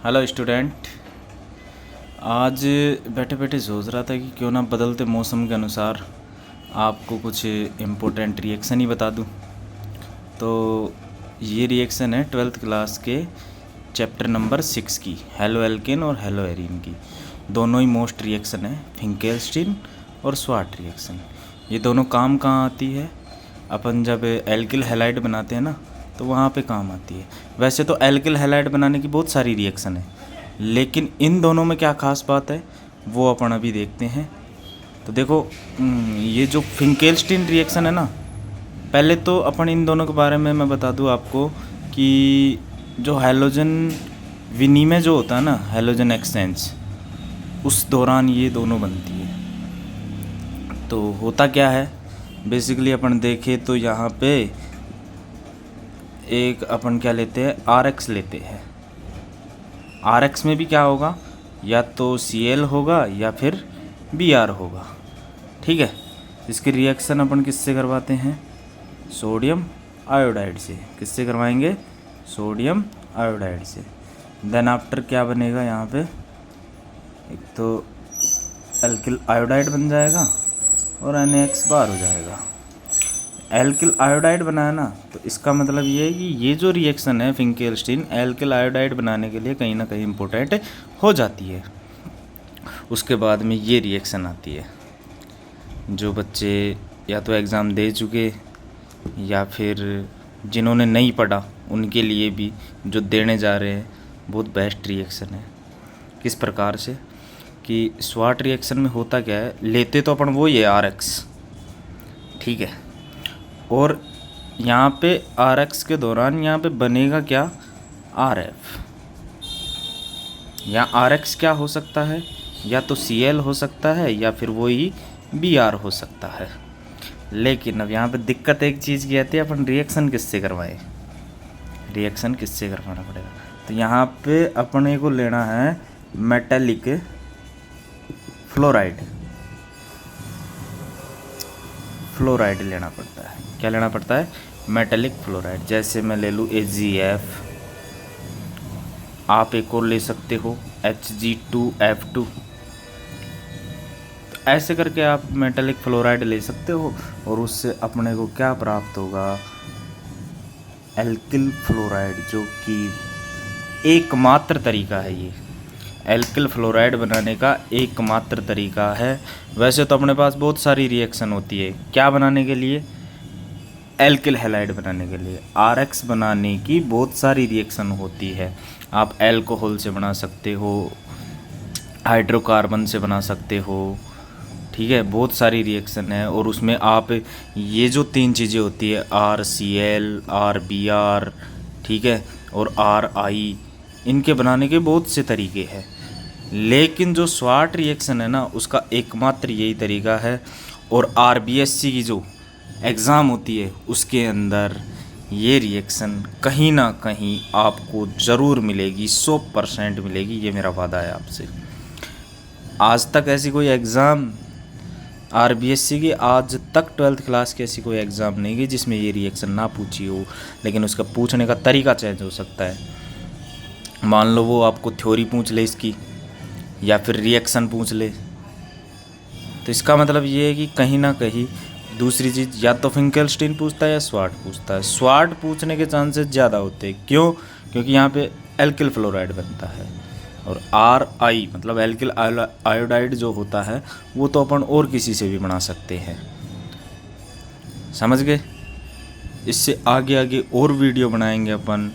Hello student. आज बैठे बैठे सोच रहा था कि क्यों ना बदलते मौसम के अनुसार आपको कुछ इम्पोर्टेंट रिएक्शन ही बता दूं। तो ये रिएक्शन है 12th क्लास के चैप्टर नंबर 6 की, हेलो एल्केन और हेलो एरीन की। दोनों ही मोस्ट रिएक्शन है, फिंकेल्स्टीन और स्वाट रिएक्शन। ये दोनों काम कहाँ आती है? अपन जब एल्किल हैलाइड बनाते हैं ना, तो वहाँ पे काम आती है। वैसे तो एल्किल हैलाइड बनाने की बहुत सारी रिएक्शन है, लेकिन इन दोनों में क्या ख़ास बात है वो अपन अभी देखते हैं। तो देखो, ये जो फिंकेल्स्टीन रिएक्शन है ना, पहले तो अपन इन दोनों के बारे में मैं बता दूँ आपको कि जो हैलोजन विनिमय जो होता है ना, हैलोजन एक्सचेंज, उस दौरान ये दोनों बनती है। तो होता क्या है बेसिकली, अपन देखें तो यहाँ पे एक अपन क्या लेते हैं, RX लेते हैं। RX में भी क्या होगा, या तो Cl होगा या फिर Br होगा। ठीक है, इसकी रिएक्शन अपन किससे करवाते हैं? सोडियम आयोडाइड से। किससे करवाएंगे? सोडियम आयोडाइड से। देन आफ्टर क्या बनेगा यहाँ पे? एक तो एल्किल आयोडाइड बन जाएगा और NaX बार हो जाएगा। एल्किल आयोडाइड बनाया ना, तो इसका मतलब ये है कि ये जो रिएक्शन है फिंकेल्स्टीन एल्किल आयोडाइड बनाने के लिए कहीं ना कहीं इम्पोर्टेंट हो जाती है। उसके बाद में ये रिएक्शन आती है। जो बच्चे या तो एग्ज़ाम दे चुके या फिर जिन्होंने नहीं पढ़ा, उनके लिए भी जो देने जा रहे हैं, बहुत बेस्ट रिएक्शन है। किस प्रकार से कि स्वाट रिएक्शन में होता क्या है, लेते तो अपन वो ये RX, ठीक है, और यहाँ पे RX के दौरान यहाँ पे बनेगा क्या? RF। यहाँ RX क्या हो सकता है? या तो Cl हो सकता है या फिर वही Br हो सकता है। लेकिन अब यहाँ पे दिक्कत एक चीज़ की आती है, अपन रिएक्शन किससे करवाएं? रिएक्शन किससे करवाना पड़ेगा? तो यहाँ पे अपने को लेना है मेटेलिक फ्लोराइड। फ्लोराइड लेना पड़ता है। क्या लेना पड़ता है? Metallic fluoride. जैसे मैं ले लूँ AgF, आप एक और ले सकते हो Hg2F2। तो ऐसे करके आप मेटेलिक फ्लोराइड ले सकते हो और उससे अपने को क्या प्राप्त होगा? एल्किल फ्लोराइड, जो कि एकमात्र तरीका है। ये एल्किल फ्लोराइड बनाने का एकमात्र तरीका है। वैसे तो अपने पास बहुत सारी रिएक्शन होती है, क्या बनाने के लिए? एल्किल हैलाइड बनाने के लिए। RX बनाने की बहुत सारी रिएक्शन होती है। आप अल्कोहल से बना सकते हो, हाइड्रोकार्बन से बना सकते हो, ठीक है, बहुत सारी रिएक्शन है। और उसमें आप ये जो तीन चीज़ें होती है, RCl, RBr, ठीक है, और RI, इनके बनाने के बहुत से तरीके हैं। लेकिन जो स्वाट रिएक्शन है ना, उसका एकमात्र यही तरीका है। और RBSc की जो एग्ज़ाम होती है उसके अंदर ये रिएक्शन कहीं ना कहीं आपको ज़रूर मिलेगी, 100% मिलेगी। ये मेरा वादा है आपसे। आज तक ऐसी कोई एग्ज़ाम RBSc की, आज तक 12th क्लास की ऐसी कोई एग्ज़ाम नहीं गई जिसमें ये रिएक्शन ना पूछी हो। लेकिन उसका पूछने का तरीका चेंज हो सकता है। मान लो वो आपको थ्योरी पूछ ले इसकी, या फिर रिएक्शन पूछ ले, तो इसका मतलब ये है कि कहीं ना कहीं दूसरी चीज़ या तो फिंकेल्स्टीन पूछता है या स्वाट पूछता है। स्वाट पूछने के चांसेस ज़्यादा होते हैं। क्यों? क्योंकि यहाँ पे एल्किल फ्लोराइड बनता है। और RI मतलब एल्किल आयोडाइड जो होता है, वो तो अपन और किसी से भी बना सकते हैं। समझ गए? इससे आगे आगे और वीडियो बनाएंगे अपन,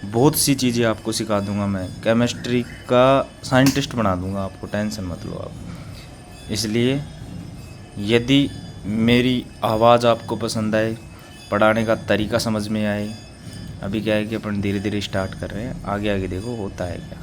बहुत सी चीज़ें आपको सिखा दूंगा। मैं केमिस्ट्री का साइंटिस्ट बना दूंगा आपको, टेंशन मत लो आप। इसलिए यदि मेरी आवाज़ आपको पसंद आए, पढ़ाने का तरीका समझ में आए, अभी क्या है कि अपन धीरे धीरे स्टार्ट कर रहे हैं, आगे आगे देखो होता है क्या।